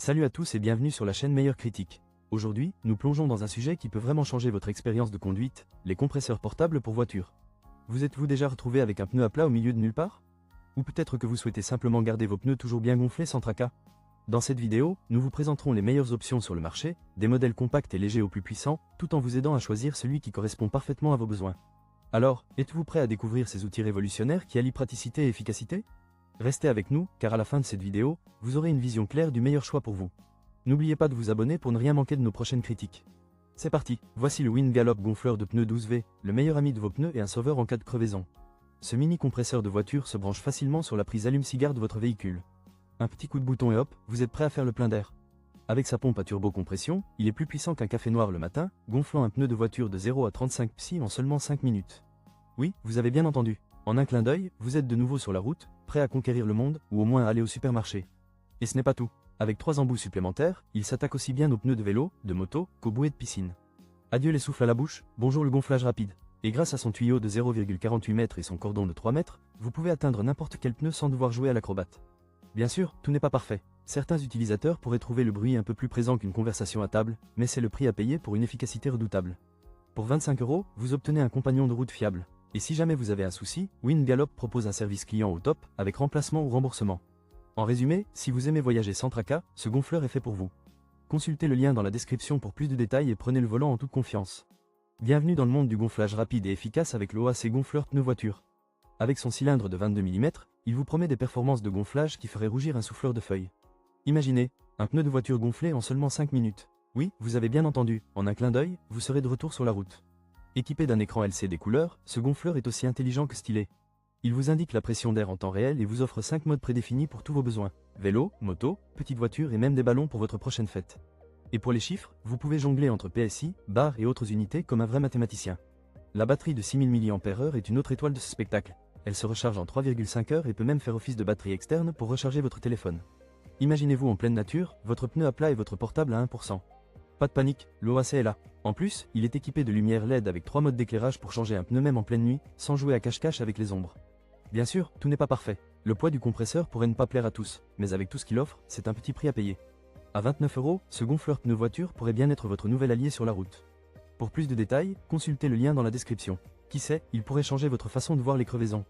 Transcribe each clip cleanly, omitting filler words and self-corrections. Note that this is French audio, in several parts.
Salut à tous et bienvenue sur la chaîne Meilleure Critique. Aujourd'hui, nous plongeons dans un sujet qui peut vraiment changer votre expérience de conduite, les compresseurs portables pour voiture. Vous êtes-vous déjà retrouvé avec un pneu à plat au milieu de nulle part? Ou peut-être que vous souhaitez simplement garder vos pneus toujours bien gonflés sans tracas? Dans cette vidéo, nous vous présenterons les meilleures options sur le marché, des modèles compacts et légers aux plus puissants, tout en vous aidant à choisir celui qui correspond parfaitement à vos besoins. Alors, êtes-vous prêt à découvrir ces outils révolutionnaires qui allient praticité et efficacité? Restez avec nous, car à la fin de cette vidéo, vous aurez une vision claire du meilleur choix pour vous. N'oubliez pas de vous abonner pour ne rien manquer de nos prochaines critiques. C'est parti, voici le Wingallop gonfleur de pneus 12V, le meilleur ami de vos pneus et un sauveur en cas de crevaison. Ce mini compresseur de voiture se branche facilement sur la prise allume-cigare de votre véhicule. Un petit coup de bouton et hop, vous êtes prêt à faire le plein d'air. Avec sa pompe à turbo-compression, il est plus puissant qu'un café noir le matin, gonflant un pneu de voiture de 0 à 35 psi en seulement 5 minutes. Oui, vous avez bien entendu. En un clin d'œil, vous êtes de nouveau sur la route, prêt à conquérir le monde, ou au moins à aller au supermarché. Et ce n'est pas tout. Avec 3 embouts supplémentaires, il s'attaque aussi bien aux pneus de vélo, de moto, qu'aux bouées de piscine. Adieu les souffles à la bouche, bonjour le gonflage rapide. Et grâce à son tuyau de 0,48 m et son cordon de 3 mètres, vous pouvez atteindre n'importe quel pneu sans devoir jouer à l'acrobate. Bien sûr, tout n'est pas parfait. Certains utilisateurs pourraient trouver le bruit un peu plus présent qu'une conversation à table, mais c'est le prix à payer pour une efficacité redoutable. Pour 25 €, vous obtenez un compagnon de route fiable. Et si jamais vous avez un souci, Wingallop propose un service client au top, avec remplacement ou remboursement. En résumé, si vous aimez voyager sans tracas, ce gonfleur est fait pour vous. Consultez le lien dans la description pour plus de détails et prenez le volant en toute confiance. Bienvenue dans le monde du gonflage rapide et efficace avec l'OAC gonfleur pneu voiture. Avec son cylindre de 22 mm, il vous promet des performances de gonflage qui feraient rougir un souffleur de feuilles. Imaginez, un pneu de voiture gonflé en seulement 5 minutes. Oui, vous avez bien entendu, en un clin d'œil, vous serez de retour sur la route. Équipé d'un écran LCD couleur, ce gonfleur est aussi intelligent que stylé. Il vous indique la pression d'air en temps réel et vous offre 5 modes prédéfinis pour tous vos besoins. Vélo, moto, petite voiture et même des ballons pour votre prochaine fête. Et pour les chiffres, vous pouvez jongler entre PSI, bar et autres unités comme un vrai mathématicien. La batterie de 6000 mAh est une autre étoile de ce spectacle. Elle se recharge en 3,5 heures et peut même faire office de batterie externe pour recharger votre téléphone. Imaginez-vous en pleine nature, votre pneu à plat et votre portable à 1%. Pas de panique, l'OAC est là. En plus, il est équipé de lumière LED avec 3 modes d'éclairage pour changer un pneu même en pleine nuit, sans jouer à cache-cache avec les ombres. Bien sûr, tout n'est pas parfait. Le poids du compresseur pourrait ne pas plaire à tous, mais avec tout ce qu'il offre, c'est un petit prix à payer. À 29 €, ce gonfleur pneu voiture pourrait bien être votre nouvel allié sur la route. Pour plus de détails, consultez le lien dans la description. Qui sait, il pourrait changer votre façon de voir les crevaisons.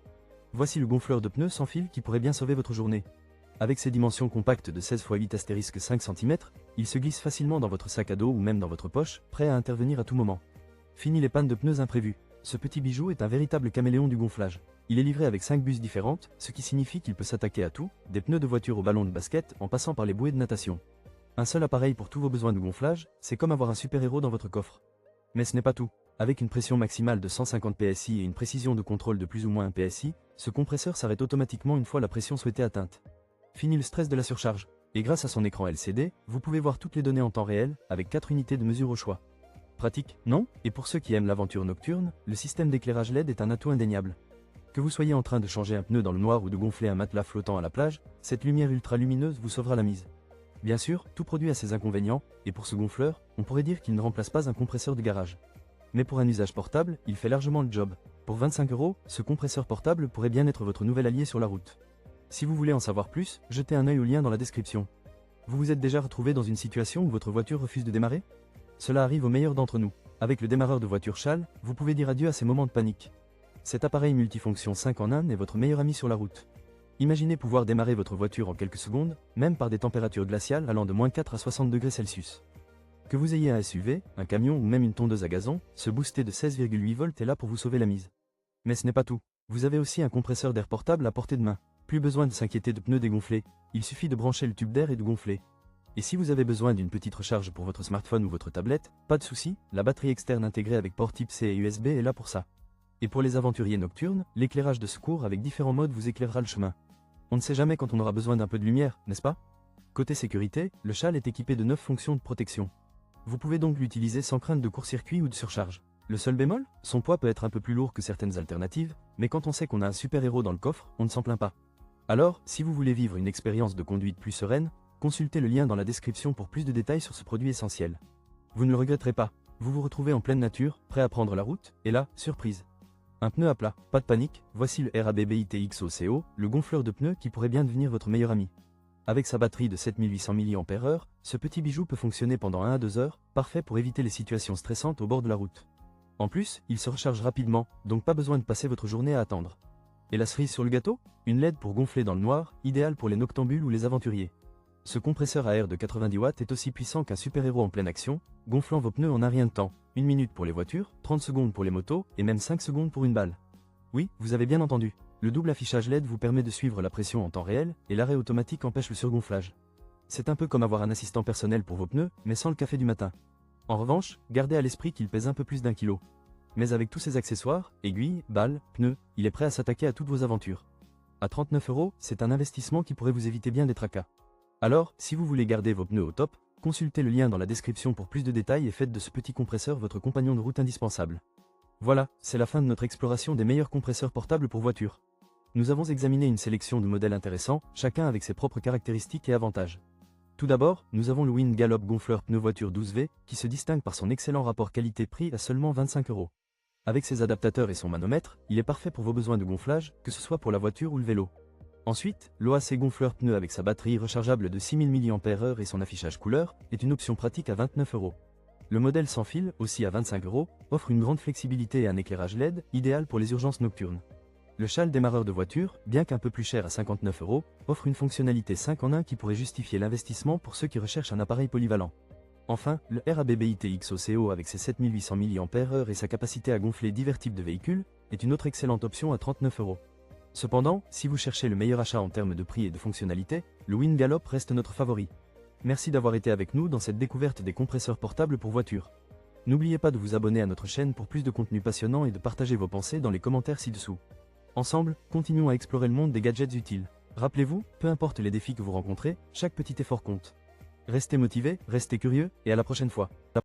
Voici le gonfleur de pneus sans fil qui pourrait bien sauver votre journée. Avec ses dimensions compactes de 16 x 8 5 cm, il se glisse facilement dans votre sac à dos ou même dans votre poche, prêt à intervenir à tout moment. Fini les pannes de pneus imprévues. Ce petit bijou est un véritable caméléon du gonflage. Il est livré avec 5 buses différentes, ce qui signifie qu'il peut s'attaquer à tout, des pneus de voiture au ballon de basket en passant par les bouées de natation. Un seul appareil pour tous vos besoins de gonflage, c'est comme avoir un super-héros dans votre coffre. Mais ce n'est pas tout. Avec une pression maximale de 150 PSI et une précision de contrôle de plus ou moins 1 PSI, ce compresseur s'arrête automatiquement une fois la pression souhaitée atteinte. Fini le stress de la surcharge. Et grâce à son écran LCD, vous pouvez voir toutes les données en temps réel, avec 4 unités de mesure au choix. Pratique, non? Et pour ceux qui aiment l'aventure nocturne, le système d'éclairage LED est un atout indéniable. Que vous soyez en train de changer un pneu dans le noir ou de gonfler un matelas flottant à la plage, cette lumière ultra lumineuse vous sauvera la mise. Bien sûr, tout produit a ses inconvénients, et pour ce gonfleur, on pourrait dire qu'il ne remplace pas un compresseur de garage. Mais pour un usage portable, il fait largement le job. Pour 25 €, ce compresseur portable pourrait bien être votre nouvel allié sur la route. Si vous voulez en savoir plus, jetez un œil au lien dans la description. Vous vous êtes déjà retrouvé dans une situation où votre voiture refuse de démarrer? Cela arrive aux meilleurs d'entre nous. Avec le démarreur de voiture Schall, vous pouvez dire adieu à ces moments de panique. Cet appareil multifonction 5 en 1 est votre meilleur ami sur la route. Imaginez pouvoir démarrer votre voiture en quelques secondes, même par des températures glaciales allant de -4 à 60 degrés Celsius. Que vous ayez un SUV, un camion ou même une tondeuse à gazon, ce boosté de 16,8 volts est là pour vous sauver la mise. Mais ce n'est pas tout. Vous avez aussi un compresseur d'air portable à portée de main. Plus besoin de s'inquiéter de pneus dégonflés, il suffit de brancher le tube d'air et de gonfler. Et si vous avez besoin d'une petite recharge pour votre smartphone ou votre tablette, pas de souci, la batterie externe intégrée avec port type C et USB est là pour ça. Et pour les aventuriers nocturnes, l'éclairage de secours avec différents modes vous éclairera le chemin. On ne sait jamais quand on aura besoin d'un peu de lumière, n'est-ce pas? Côté sécurité, le Schall est équipé de 9 fonctions de protection. Vous pouvez donc l'utiliser sans crainte de court-circuit ou de surcharge. Le seul bémol, son poids peut être un peu plus lourd que certaines alternatives, mais quand on sait qu'on a un super-héros dans le coffre, on ne s'en plaint pas. Alors, si vous voulez vivre une expérience de conduite plus sereine, consultez le lien dans la description pour plus de détails sur ce produit essentiel. Vous ne le regretterez pas, vous vous retrouvez en pleine nature, prêt à prendre la route, et là, surprise. Un pneu à plat, pas de panique, voici le RABBITXOCO, le gonfleur de pneus qui pourrait bien devenir votre meilleur ami. Avec sa batterie de 7800 mAh, ce petit bijou peut fonctionner pendant 1 à 2 heures, parfait pour éviter les situations stressantes au bord de la route. En plus, il se recharge rapidement, donc pas besoin de passer votre journée à attendre. Et la cerise sur le gâteau? Une LED pour gonfler dans le noir, idéale pour les noctambules ou les aventuriers. Ce compresseur à air de 90 watts est aussi puissant qu'un super-héros en pleine action, gonflant vos pneus en un rien de temps. 1 minute pour les voitures, 30 secondes pour les motos, et même 5 secondes pour une balle. Oui, vous avez bien entendu. Le double affichage LED vous permet de suivre la pression en temps réel, et l'arrêt automatique empêche le surgonflage. C'est un peu comme avoir un assistant personnel pour vos pneus, mais sans le café du matin. En revanche, gardez à l'esprit qu'il pèse un peu plus d'1 kilo. Mais avec tous ces accessoires, aiguilles, balles, pneus, il est prêt à s'attaquer à toutes vos aventures. À 39 €, c'est un investissement qui pourrait vous éviter bien des tracas. Alors, si vous voulez garder vos pneus au top, consultez le lien dans la description pour plus de détails et faites de ce petit compresseur votre compagnon de route indispensable. Voilà, c'est la fin de notre exploration des meilleurs compresseurs portables pour voitures. Nous avons examiné une sélection de modèles intéressants, chacun avec ses propres caractéristiques et avantages. Tout d'abord, nous avons le Wind Gallop gonfleur pneu voiture 12V, qui se distingue par son excellent rapport qualité-prix à seulement 25 €. Avec ses adaptateurs et son manomètre, il est parfait pour vos besoins de gonflage, que ce soit pour la voiture ou le vélo. Ensuite, l'OAC gonfleur pneu avec sa batterie rechargeable de 6000 mAh et son affichage couleur, est une option pratique à 29 €. Le modèle sans fil, aussi à 25 €, offre une grande flexibilité et un éclairage LED, idéal pour les urgences nocturnes. Le châle démarreur de voiture, bien qu'un peu plus cher à 59 €, offre une fonctionnalité 5 en 1 qui pourrait justifier l'investissement pour ceux qui recherchent un appareil polyvalent. Enfin, le RABBITX-OCO avec ses 7800 mAh et sa capacité à gonfler divers types de véhicules, est une autre excellente option à 39 €. Cependant, si vous cherchez le meilleur achat en termes de prix et de fonctionnalité, le Wind Gallop reste notre favori. Merci d'avoir été avec nous dans cette découverte des compresseurs portables pour voitures. N'oubliez pas de vous abonner à notre chaîne pour plus de contenu passionnant et de partager vos pensées dans les commentaires ci-dessous. Ensemble, continuons à explorer le monde des gadgets utiles. Rappelez-vous, peu importe les défis que vous rencontrez, chaque petit effort compte. Restez motivés, restez curieux, et à la prochaine fois.